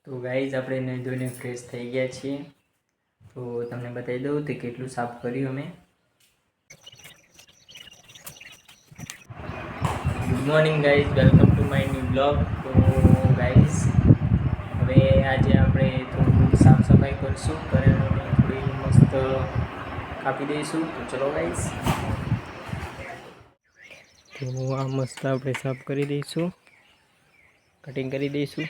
તો ગાઈઝ આપણે નહીં ધોઈને ફ્રેશ થઈ ગયા છીએ. તો તમને બતાવી દઉં તે કેટલું સાફ કર્યું અમે. Good morning guys, welcome to my new blog. તો ગાઈઝ હવે આજે આપણે થોડું સાફ સફાઈ કરીશું, કરેણુંને થોડી મસ્ત કાપી દઈશું. તો ચલો ગાઈઝ, તો આ મસ્ત આપણે સાફ કરી દઈશું, કટિંગ કરી દઈશું.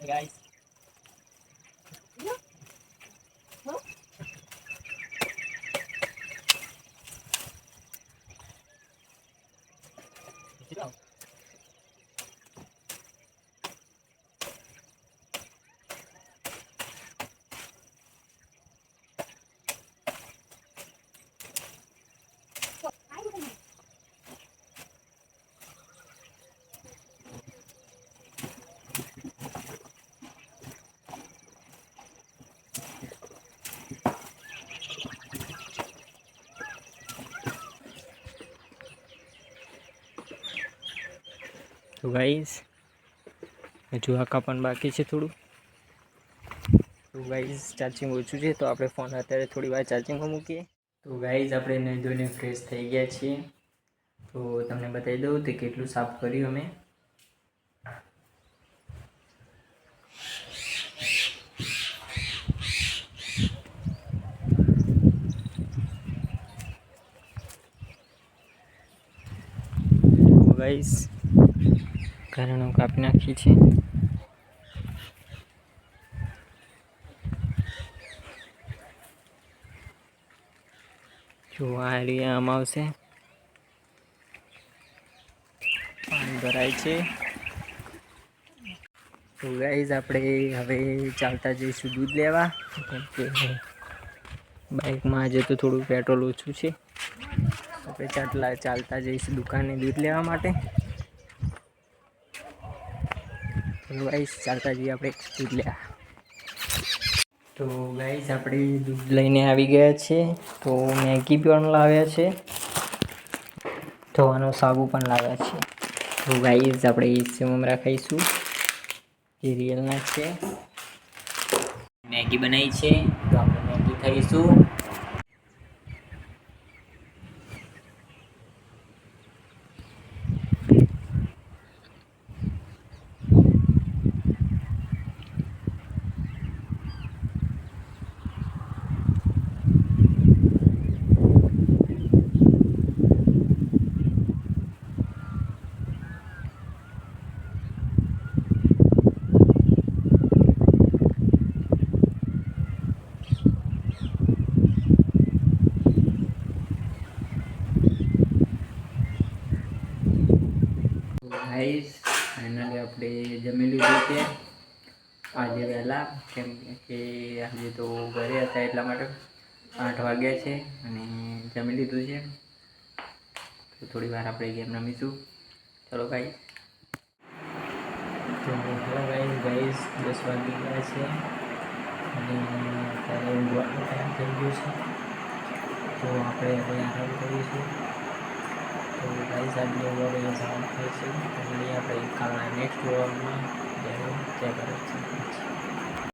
Guys, તો ગાઈઝ હજુ આ કાપવાનું બાકી છે થોડું. તો ગાઈઝ ચાર્જિંગ ઓછું છે, તો આપણે ફોન અત્યારે થોડી વાર ચાર્જિંગમાં મૂકીએ. તો ગાઈઝ આપણે નહીં ધોઈને ફ્રેશ થઈ ગયા છીએ. તો તમને બતાવી દઉં તે કેટલું સાફ કર્યું અમે. ગાઈસ ઘરેણું કાપી નાખી છે. જો આ એરિયા આમ આવશે, પાણી ભરાય છે. તો ગાઈસ આપણે હવે ચાલતા જઈશું દૂધ લેવા, કેમ કે બાઇકમાં આજે તો થોડું પેટ્રોલ ઓછું છે. આપણે ચાલતા જઈશું દુકાને દૂધ લેવા માટે. ગાઈસ ચાલતા જઈએ આપણે દૂધ લેવા. તો ગાઈસ આપણે દૂધ લઈને આવી ગયા છે. તો મેગી પણ લાવ્યા છે, ધોવાનો સાબુ પણ લાવ્યા છે. તો ગાઈસ આપણે સેવ મમરા ખાઈશું, જે રિયલના છે. મેગી બનાવી છે, તો આપણે મેગી ખાઈશું. ગાઈસ ફાઇનલી આપણે જમી લીધું છે આજે વહેલા, કેમ કે આજે તો ઘરે હતા એટલા માટે 8 વાગ્યા છે અને જમી લીધું છે. તો થોડી વાર આપણે ગેમ રમીશું. ચલો ગાઈસ. તો હેલો ગાઈસ 10 વાગી ગયા છે અને અત્યારે ઊંઘવાનો ટાઈમ થઈ ગયો છે. તો આપણે હવે આરામ કરીશું. તો ગાઈસ આજનો વ્લોગ અહીંયા સમાપ્ત થાય છે. તો મળીએ આપણે કાલના નેક્સ્ટ વ્લોગમાં. જય હિન્દ, જય ભારત.